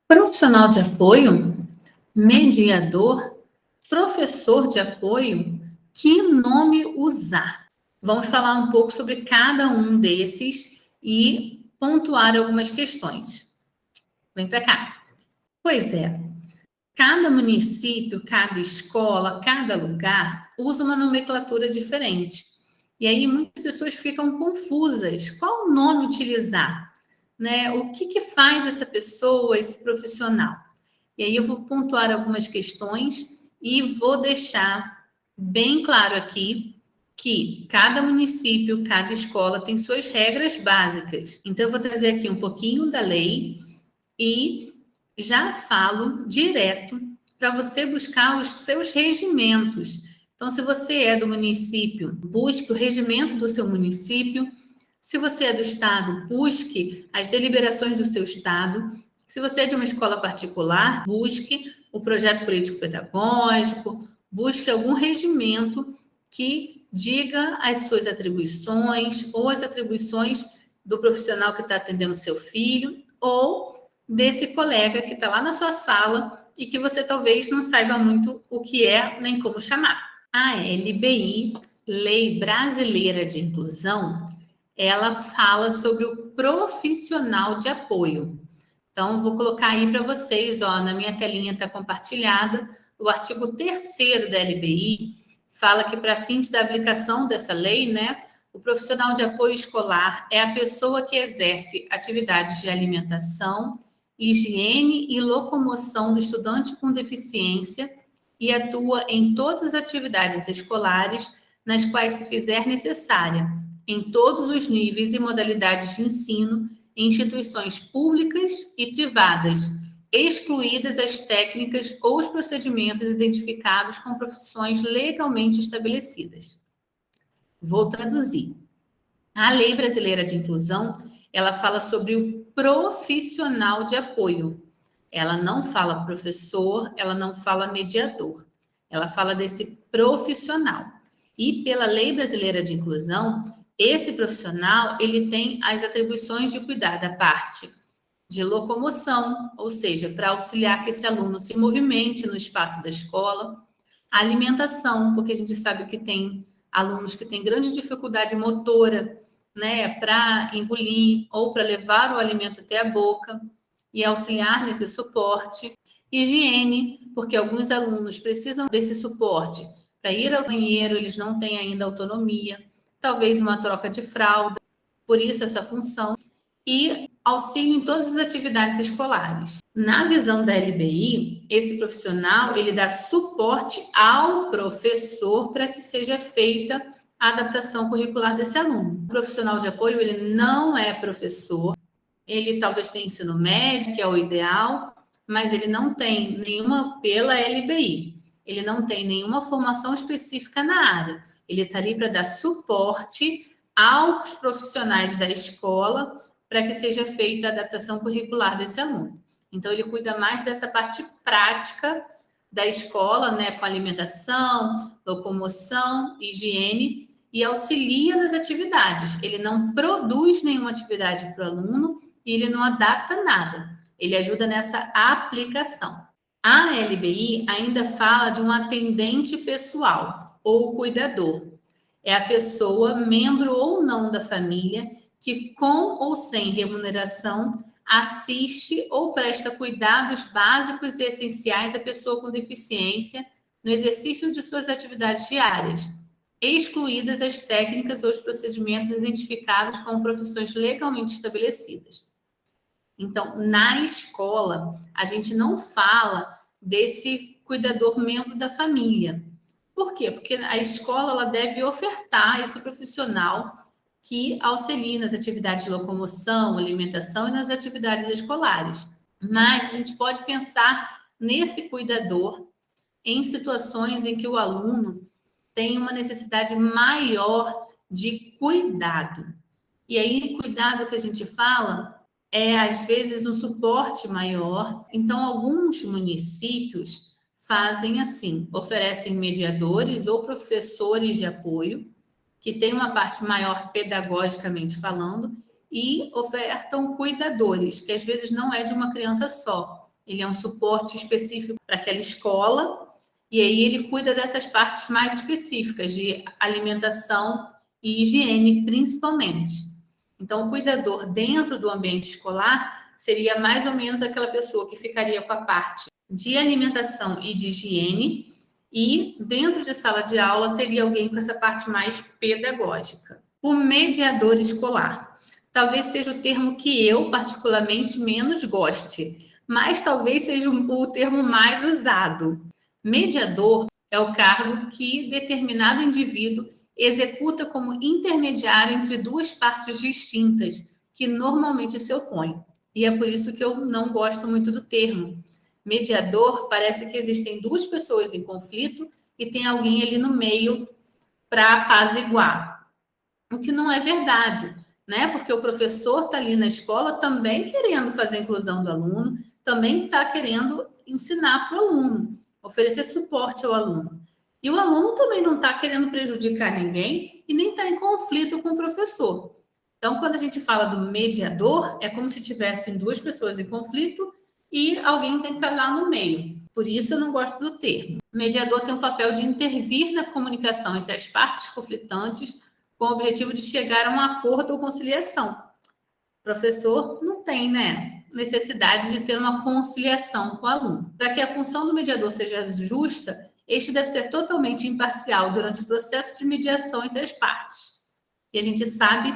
Profissional de apoio, mediador, professor de apoio, que nome usar? Vamos falar um pouco sobre cada um desses e pontuar algumas questões. Vem para cá. Pois é, cada município, cada escola, cada lugar usa uma nomenclatura diferente. E aí muitas pessoas ficam confusas. Qual nome utilizar? Né? O que faz essa pessoa, esse profissional? E aí eu vou pontuar algumas questões e vou deixar bem claro aqui que cada município, cada escola tem suas regras básicas. Então eu vou trazer aqui um pouquinho da lei e já falo direto para você buscar os seus regimentos. Então, se você é do município, busque o regimento do seu município. Se você é do estado, busque as deliberações do seu estado. Se você é de uma escola particular, busque o projeto político-pedagógico, busque algum regimento que diga as suas atribuições ou as atribuições do profissional que está atendendo seu filho ou desse colega que está lá na sua sala e que você talvez não saiba muito o que é nem como chamar. A LBI, Lei Brasileira de Inclusão, ela fala sobre o profissional de apoio. Então, vou colocar aí para vocês, ó, na minha telinha está compartilhada, o artigo 3º da LBI fala que para fins da aplicação dessa lei, né, o profissional de apoio escolar é a pessoa que exerce atividades de alimentação, higiene e locomoção do estudante com deficiência e atua em todas as atividades escolares nas quais se fizer necessária, em todos os níveis e modalidades de ensino, em instituições públicas e privadas, excluídas as técnicas ou os procedimentos identificados com profissões legalmente estabelecidas. Vou traduzir. A Lei Brasileira de Inclusão, ela fala sobre o profissional de apoio. Ela não fala professor, ela não fala mediador. Ela fala desse profissional. E pela Lei Brasileira de Inclusão, esse profissional, ele tem as atribuições de cuidar da parte de locomoção, ou seja, para auxiliar que esse aluno se movimente no espaço da escola, a alimentação, porque a gente sabe que tem alunos que têm grande dificuldade motora, né, para engolir ou para levar o alimento até a boca e auxiliar nesse suporte. Higiene, porque alguns alunos precisam desse suporte para ir ao banheiro, eles não têm ainda autonomia, talvez uma troca de fralda, por isso essa função. E auxílio em todas as atividades escolares. Na visão da LBI, esse profissional, ele dá suporte ao professor para que seja feita a adaptação curricular desse aluno. O profissional de apoio, ele não é professor, ele talvez tenha ensino médio, que é o ideal, mas ele não tem nenhuma, pela LBI, ele não tem nenhuma formação específica na área. Ele está ali para dar suporte aos profissionais da escola para que seja feita a adaptação curricular desse aluno. Então, ele cuida mais dessa parte prática da escola, né, com alimentação, locomoção, higiene, e auxilia nas atividades. Ele não produz nenhuma atividade para o aluno e ele não adapta nada. Ele ajuda nessa aplicação. A LBI ainda fala de um atendente pessoal ou cuidador. É a pessoa, membro ou não da família, que com ou sem remuneração assiste ou presta cuidados básicos e essenciais à pessoa com deficiência no exercício de suas atividades diárias, excluídas as técnicas ou os procedimentos identificados como profissões legalmente estabelecidas. Então, na escola, a gente não fala desse cuidador membro da família. Por quê? Porque a escola ela deve ofertar esse profissional que auxilia nas atividades de locomoção, alimentação e nas atividades escolares. Mas a gente pode pensar nesse cuidador em situações em que o aluno tem uma necessidade maior de cuidado. E aí, cuidado que a gente fala é, às vezes, um suporte maior. Então, alguns municípios fazem assim, oferecem mediadores ou professores de apoio, que tem uma parte maior pedagogicamente falando, e ofertam cuidadores, que às vezes não é de uma criança só, ele é um suporte específico para aquela escola, e aí ele cuida dessas partes mais específicas, de alimentação e higiene, principalmente. Então, o cuidador dentro do ambiente escolar seria mais ou menos aquela pessoa que ficaria com a parte de alimentação e de higiene, e dentro de sala de aula teria alguém com essa parte mais pedagógica. O mediador escolar. Talvez seja o termo que eu, particularmente, menos goste, mas talvez seja o termo mais usado. Mediador é o cargo que determinado indivíduo executa como intermediário entre duas partes distintas que normalmente se opõem. E é por isso que eu não gosto muito do termo. Mediador, parece que existem duas pessoas em conflito e tem alguém ali no meio para apaziguar. O que não é verdade, né? Porque o professor está ali na escola também querendo fazer a inclusão do aluno, também está querendo ensinar para o aluno, oferecer suporte ao aluno. E o aluno também não está querendo prejudicar ninguém e nem está em conflito com o professor. Então, quando a gente fala do mediador, é como se tivessem duas pessoas em conflito e alguém tem que estar lá no meio. Por isso eu não gosto do termo. O mediador tem o papel de intervir na comunicação entre as partes conflitantes com o objetivo de chegar a um acordo ou conciliação. O professor não tem, necessidade de ter uma conciliação com o aluno. Para que a função do mediador seja justa, este deve ser totalmente imparcial durante o processo de mediação entre as partes. E a gente sabe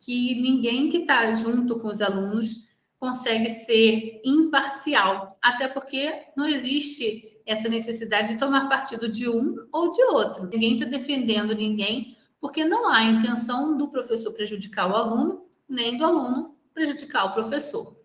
que ninguém que está junto com os alunos consegue ser imparcial, até porque não existe essa necessidade de tomar partido de um ou de outro. Ninguém está defendendo ninguém, porque não há intenção do professor prejudicar o aluno, nem do aluno prejudicar o professor.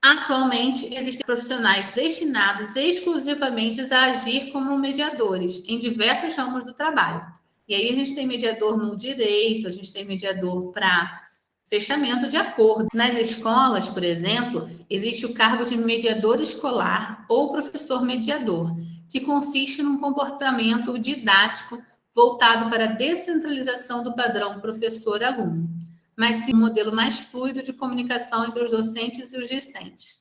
Atualmente, existem profissionais destinados exclusivamente a agir como mediadores em diversos ramos do trabalho. E aí a gente tem mediador no direito, a gente tem mediador para fechamento de acordo. Nas escolas, por exemplo, existe o cargo de mediador escolar ou professor mediador, que consiste num comportamento didático voltado para a descentralização do padrão professor-aluno, mas sim um modelo mais fluido de comunicação entre os docentes e os discentes.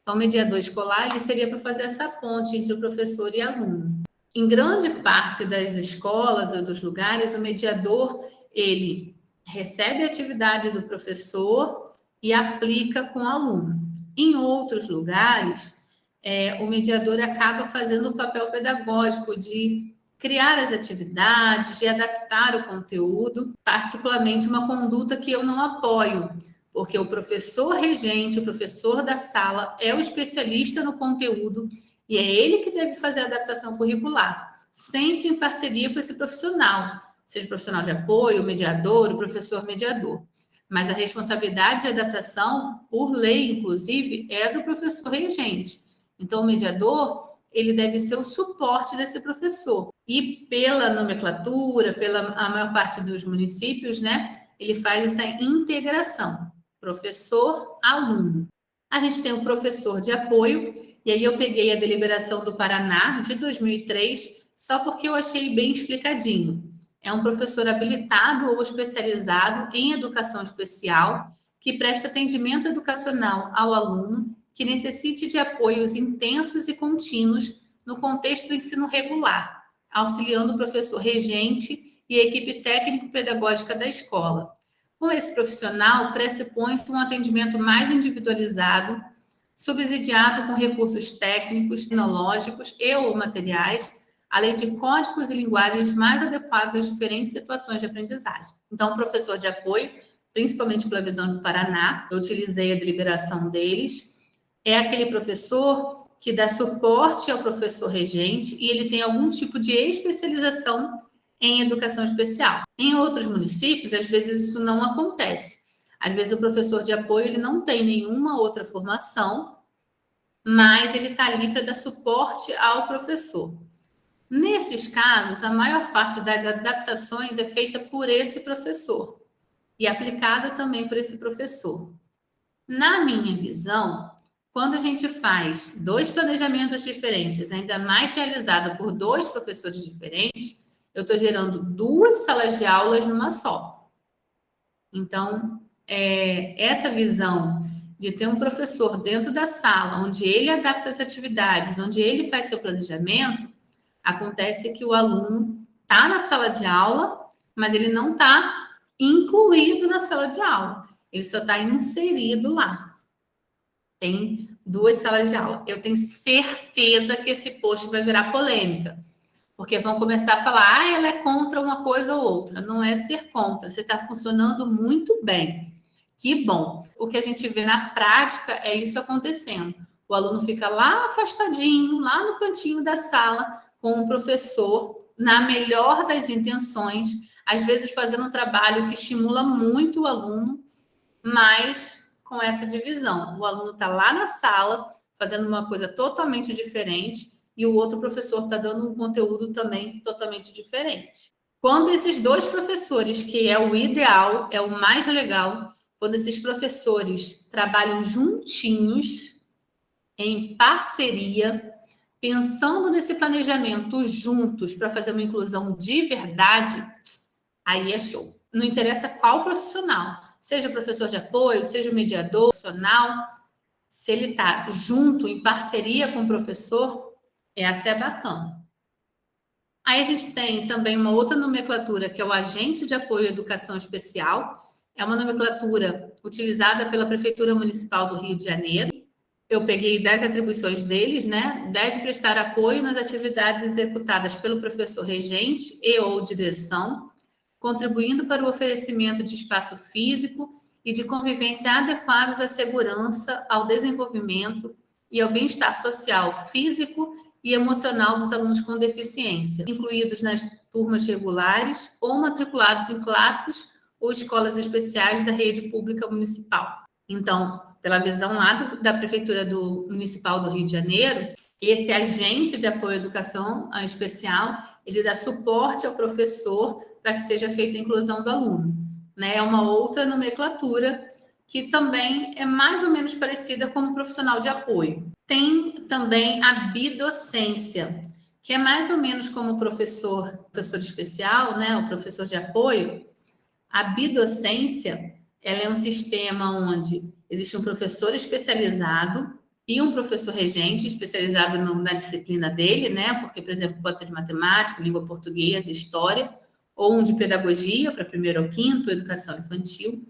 Então, o mediador escolar ele seria para fazer essa ponte entre o professor e aluno. Em grande parte das escolas ou dos lugares, o mediador ele recebe a atividade do professor e aplica com o aluno. Em outros lugares, o mediador acaba fazendo o papel pedagógico de criar as atividades, de adaptar o conteúdo, particularmente uma conduta que eu não apoio, porque o professor regente, o professor da sala, é o especialista no conteúdo e é ele que deve fazer a adaptação curricular, sempre em parceria com esse profissional, seja profissional de apoio, o mediador, o professor mediador. Mas a responsabilidade de adaptação, por lei, inclusive, é do professor regente. Então, o mediador, ele deve ser o suporte desse professor. E pela nomenclatura, pela a maior parte dos municípios, ele faz essa integração, professor-aluno. A gente tem o professor de apoio, e aí eu peguei a deliberação do Paraná, de 2003, só porque eu achei bem explicadinho. É um professor habilitado ou especializado em educação especial que presta atendimento educacional ao aluno que necessite de apoios intensos e contínuos no contexto do ensino regular, auxiliando o professor regente e a equipe técnico-pedagógica da escola. Com esse profissional, pressupõe-se um atendimento mais individualizado, subsidiado com recursos técnicos, tecnológicos e ou materiais, além de códigos e linguagens mais adequados às diferentes situações de aprendizagem. Então, o professor de apoio, principalmente pela visão do Paraná, eu utilizei a deliberação deles, é aquele professor que dá suporte ao professor regente e ele tem algum tipo de especialização em educação especial. Em outros municípios, às vezes isso não acontece. Às vezes o professor de apoio ele não tem nenhuma outra formação, mas ele está ali para dar suporte ao professor. Nesses casos, a maior parte das adaptações é feita por esse professor e aplicada também por esse professor. Na minha visão, quando a gente faz dois planejamentos diferentes, ainda mais realizado por dois professores diferentes, eu estou gerando duas salas de aulas numa só. Então, essa visão de ter um professor dentro da sala, onde ele adapta as atividades, onde ele faz seu planejamento, acontece que o aluno está na sala de aula, mas ele não está incluído na sala de aula. Ele só está inserido lá. Tem 2 salas de aula. Eu tenho certeza que esse post vai virar polêmica, porque vão começar a falar, ela é contra uma coisa ou outra. Não é ser contra, você está funcionando muito bem. Que bom. O que a gente vê na prática é isso acontecendo. O aluno fica lá afastadinho, lá no cantinho da sala, com o professor, na melhor das intenções, às vezes fazendo um trabalho que estimula muito o aluno, mas com essa divisão. O aluno está lá na sala, fazendo uma coisa totalmente diferente, e o outro professor está dando um conteúdo também totalmente diferente. Quando esses 2 professores, que é o ideal, é o mais legal, quando esses professores trabalham juntinhos, em parceria, pensando nesse planejamento juntos para fazer uma inclusão de verdade, aí é show. Não interessa qual profissional, seja o professor de apoio, seja o mediador, profissional, se ele está junto, em parceria com o professor, essa é bacana. Aí a gente tem também uma outra nomenclatura, que é o agente de apoio à educação especial. É uma nomenclatura utilizada pela Prefeitura Municipal do Rio de Janeiro. Eu peguei 10 atribuições deles, né? Deve prestar apoio nas atividades executadas pelo professor regente e ou direção, contribuindo para o oferecimento de espaço físico e de convivência adequados à segurança, ao desenvolvimento e ao bem-estar social, físico e emocional dos alunos com deficiência, incluídos nas turmas regulares ou matriculados em classes ou escolas especiais da rede pública municipal. Então, pela visão lá da Prefeitura Municipal do Rio de Janeiro, esse agente de apoio à educação especial, ele dá suporte ao professor para que seja feita a inclusão do aluno. Né? É uma outra nomenclatura que também é mais ou menos parecida com o profissional de apoio. Tem também a bidocência, que é mais ou menos como o professor especial, né? O professor de apoio. A bidocência, ela é um sistema onde existe um professor especializado e um professor regente especializado na disciplina dele, né? Porque, por exemplo, pode ser de matemática, língua portuguesa, história, ou um de pedagogia, para primeiro ao quinto, educação infantil,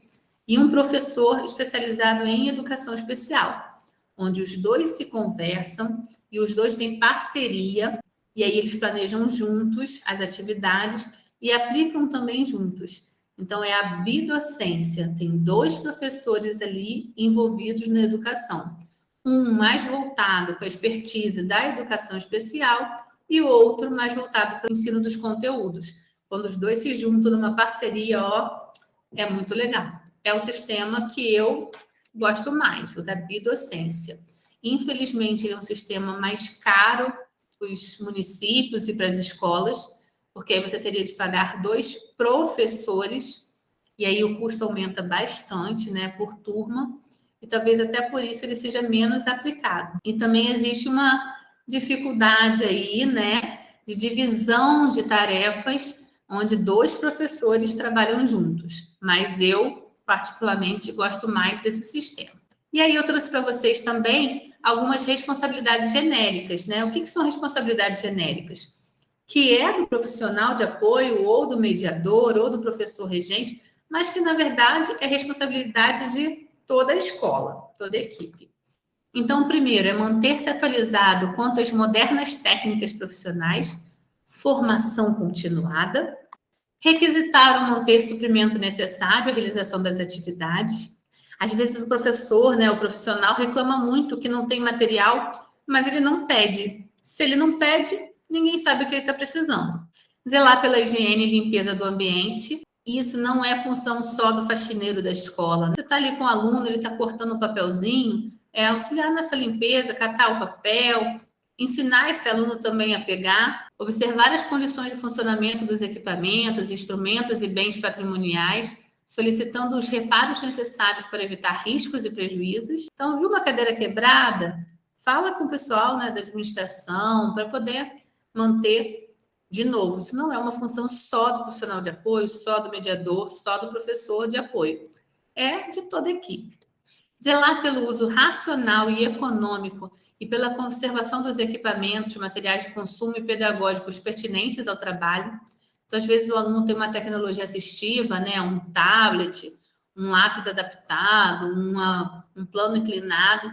e um professor especializado em educação especial, onde os 2 se conversam e os 2 têm parceria, e aí eles planejam juntos as atividades e aplicam também juntos. Então, é a bidocência, tem 2 professores ali envolvidos na educação. Um mais voltado para a expertise da educação especial e o outro mais voltado para o ensino dos conteúdos. Quando os 2 se juntam numa parceria, ó, é muito legal. É o sistema que eu gosto mais, o da bidocência. Infelizmente, ele é um sistema mais caro para os municípios e para as escolas, porque aí você teria de pagar 2 professores, e aí o custo aumenta bastante, né, por turma, e talvez até por isso ele seja menos aplicado. E também existe uma dificuldade aí, né, de divisão de tarefas, onde 2 professores trabalham juntos, mas eu, particularmente, gosto mais desse sistema. E aí eu trouxe para vocês também algumas responsabilidades genéricas, né? O que são responsabilidades genéricas? Que é do profissional de apoio, ou do mediador, ou do professor regente, mas que, na verdade, é responsabilidade de toda a escola, toda a equipe. Então, primeiro, é manter-se atualizado quanto às modernas técnicas profissionais, formação continuada, requisitar ou manter suprimento necessário à realização das atividades. Às vezes o professor, né, o profissional reclama muito que não tem material, mas ele não pede. Se ele não pede, ninguém sabe o que ele está precisando. Zelar pela higiene e limpeza do ambiente. Isso não é função só do faxineiro da escola. Você está ali com o aluno, ele está cortando um papelzinho, auxiliar nessa limpeza, catar o papel, ensinar esse aluno também a pegar, observar as condições de funcionamento dos equipamentos, instrumentos e bens patrimoniais, solicitando os reparos necessários para evitar riscos e prejuízos. Então, viu uma cadeira quebrada? Fala com o pessoal, né, da administração para poder manter. De novo, isso não é uma função só do profissional de apoio, só do mediador, só do professor de apoio. É de toda a equipe. Zelar pelo uso racional e econômico e pela conservação dos equipamentos, materiais de consumo e pedagógicos pertinentes ao trabalho. Então, às vezes, o aluno tem uma tecnologia assistiva, né, um tablet, um lápis adaptado, um plano inclinado.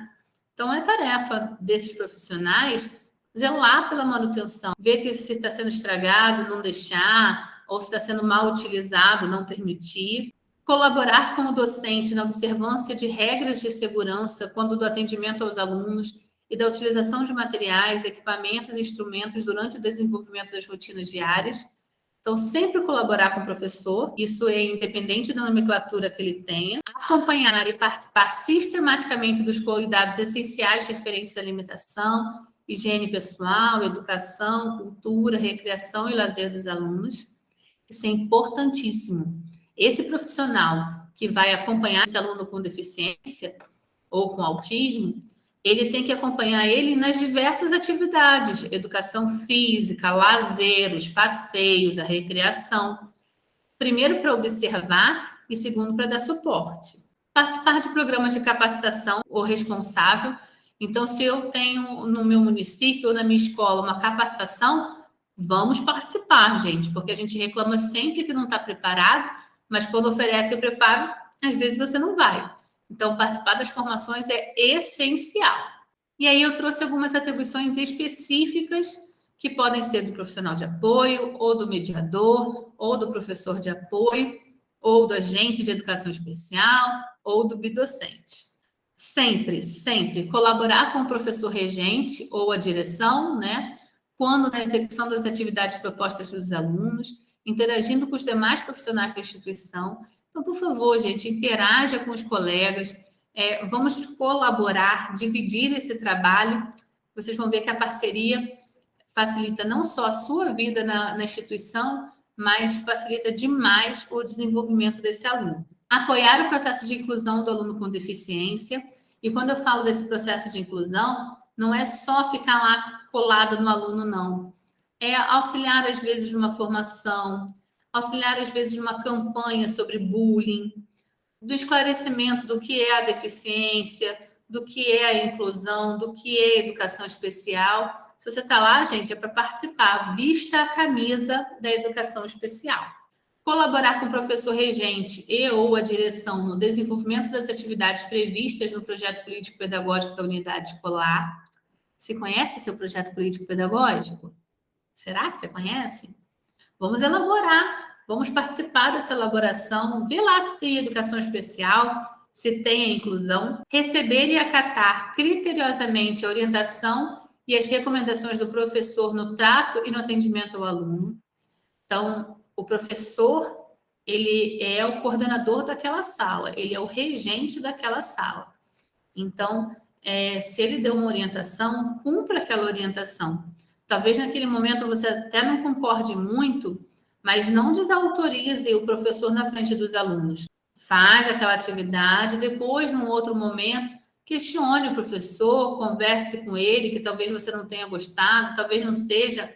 Então, é tarefa desses profissionais zelar pela manutenção, ver que se está sendo estragado, não deixar, ou se está sendo mal utilizado, não permitir. Colaborar com o docente na observância de regras de segurança quando do atendimento aos alunos e da utilização de materiais, equipamentos e instrumentos durante o desenvolvimento das rotinas diárias. Então, sempre colaborar com o professor, isso é independente da nomenclatura que ele tenha. Acompanhar e participar sistematicamente dos cuidados essenciais referentes à alimentação, higiene pessoal, educação, cultura, recreação e lazer dos alunos. Isso é importantíssimo. Esse profissional que vai acompanhar esse aluno com deficiência ou com autismo, ele tem que acompanhar ele nas diversas atividades, educação física, lazer, os passeios, a recreação. Primeiro, para observar e segundo, para dar suporte. Participar de programas de capacitação ou responsável. Então, se eu tenho no meu município ou na minha escola uma capacitação, vamos participar, gente, porque a gente reclama sempre que não está preparado, mas quando oferece o preparo, às vezes você não vai. Então, participar das formações é essencial. E aí eu trouxe algumas atribuições específicas que podem ser do profissional de apoio, ou do mediador, ou do professor de apoio, ou do agente de educação especial, ou do bidocente. Sempre, sempre colaborar com o professor regente ou a direção, né? Quando na execução das atividades propostas pelos alunos, interagindo com os demais profissionais da instituição. Então, por favor, gente, interaja com os colegas, vamos colaborar, dividir esse trabalho. Vocês vão ver que a parceria facilita não só a sua vida na instituição, mas facilita demais o desenvolvimento desse aluno. Apoiar o processo de inclusão do aluno com deficiência. E quando eu falo desse processo de inclusão, não é só ficar lá colado no aluno, não. É auxiliar, às vezes, de uma formação, auxiliar, às vezes, de uma campanha sobre bullying, do esclarecimento do que é a deficiência, do que é a inclusão, do que é a educação especial. Se você está lá, gente, é para participar. Vista a camisa da educação especial. Colaborar com o professor regente e ou a direção no desenvolvimento das atividades previstas no projeto político-pedagógico da unidade escolar. Você conhece seu projeto político-pedagógico? Será que você conhece? Vamos elaborar, vamos participar dessa elaboração, ver lá se tem educação especial, se tem a inclusão, receber e acatar criteriosamente a orientação e as recomendações do professor no trato e no atendimento ao aluno. Então, o professor, ele é o coordenador daquela sala, ele é o regente daquela sala. Então, se ele deu uma orientação, cumpra aquela orientação. Talvez naquele momento você até não concorde muito, mas não desautorize o professor na frente dos alunos. Faz aquela atividade, depois, num outro momento, questione o professor, converse com ele, que talvez você não tenha gostado, talvez não seja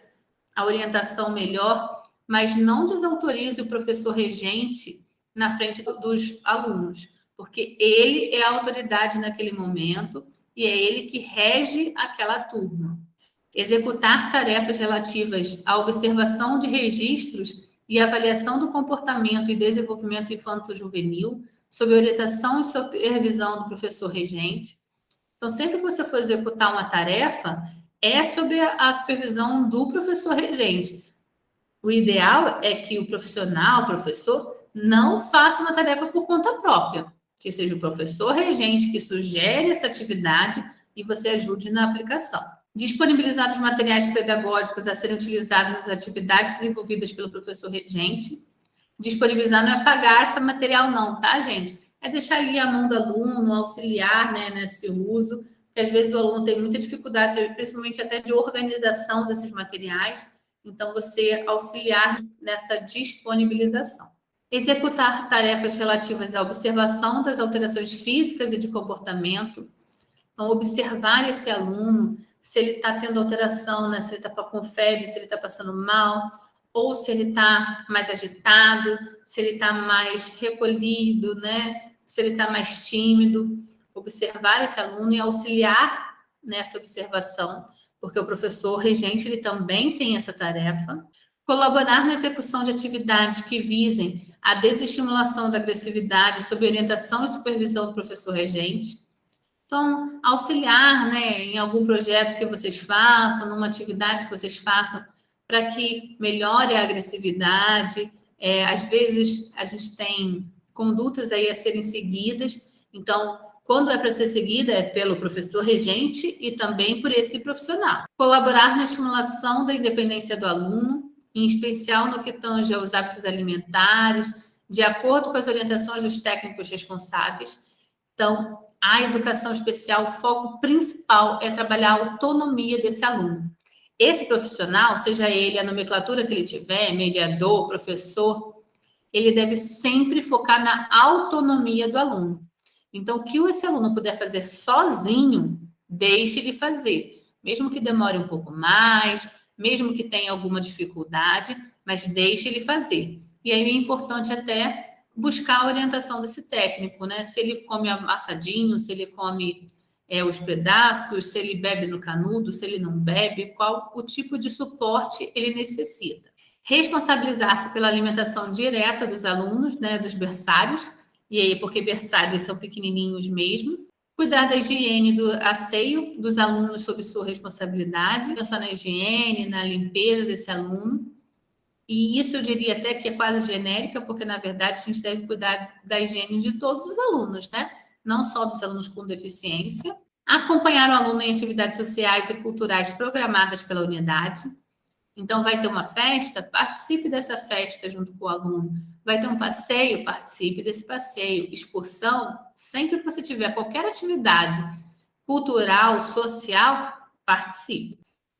a orientação melhor, mas não desautorize o professor regente na frente dos alunos, porque ele é a autoridade naquele momento e é ele que rege aquela turma. Executar tarefas relativas à observação de registros e avaliação do comportamento e desenvolvimento infanto-juvenil, sob orientação e supervisão do professor regente. Então, sempre que você for executar uma tarefa, é sobre a supervisão do professor regente. O ideal é que o profissional, o professor, não faça uma tarefa por conta própria, que seja o professor regente que sugere essa atividade e você ajude na aplicação. Disponibilizar os materiais pedagógicos a serem utilizados nas atividades desenvolvidas pelo professor regente. Disponibilizar não é pagar esse material não, tá, gente? É deixar ali a mão do aluno, auxiliar, né, nesse uso, porque às vezes o aluno tem muita dificuldade, principalmente até de organização desses materiais, então você auxiliar nessa disponibilização. Executar tarefas relativas à observação das alterações físicas e de comportamento. Então, observar esse aluno, se ele está tendo alteração, né? Se ele está com febre, se ele está passando mal, ou se ele está mais agitado, se ele está mais recolhido, né? Se ele está mais tímido. observar esse aluno e auxiliar nessa observação, porque o professor regente ele também tem essa tarefa. Colaborar na execução de atividades que visem a desestimulação da agressividade sob orientação e supervisão do professor regente. Então, auxiliar, né, em algum projeto que vocês façam, numa atividade que vocês façam, para que melhore a agressividade. Às vezes, a gente tem condutas aí a serem seguidas. Então, quando é para ser seguida, é pelo professor regente e também por esse profissional. Colaborar na estimulação da independência do aluno, em especial no que tange aos hábitos alimentares, de acordo com as orientações dos técnicos responsáveis. Então, a educação especial, o foco principal é trabalhar a autonomia desse aluno. Esse profissional, seja ele a nomenclatura que ele tiver, mediador, professor, ele deve sempre focar na autonomia do aluno. Então, o que esse aluno puder fazer sozinho, deixe ele fazer. Mesmo que demore um pouco mais, mesmo que tenha alguma dificuldade, mas deixe ele fazer. E aí é importante até buscar a orientação desse técnico, né? Se ele come amassadinho, se ele come os pedaços, se ele bebe no canudo, se ele não bebe, qual o tipo de suporte ele necessita. Responsabilizar-se pela alimentação direta dos alunos, né, dos berçários, e aí porque berçários são pequenininhos mesmo. Cuidar da higiene do asseio dos alunos sob sua responsabilidade, pensar na higiene, na limpeza desse aluno. E isso eu diria até que é quase genérica, porque, na verdade, a gente deve cuidar da higiene de todos os alunos, né? Não só dos alunos com deficiência. Acompanhar o aluno em atividades sociais e culturais programadas pela unidade. Então, vai ter uma festa, participe dessa festa junto com o aluno. Vai ter um passeio, participe desse passeio. Excursão, sempre que você tiver qualquer atividade cultural, social, participe.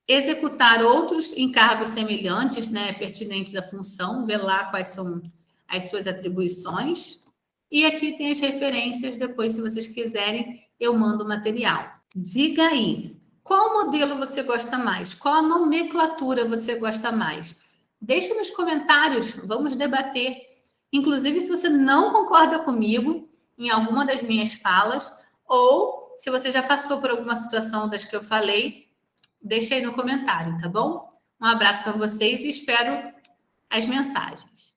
Executar outros encargos semelhantes, né, pertinentes à função, ver lá quais são as suas atribuições. E aqui tem as referências, depois, se vocês quiserem, eu mando o material. Diga aí, qual modelo você gosta mais? Qual a nomenclatura você gosta mais? Deixe nos comentários, vamos debater. Inclusive, se você não concorda comigo em alguma das minhas falas, ou se você já passou por alguma situação das que eu falei, deixa aí no comentário, tá bom? Um abraço para vocês e espero as mensagens.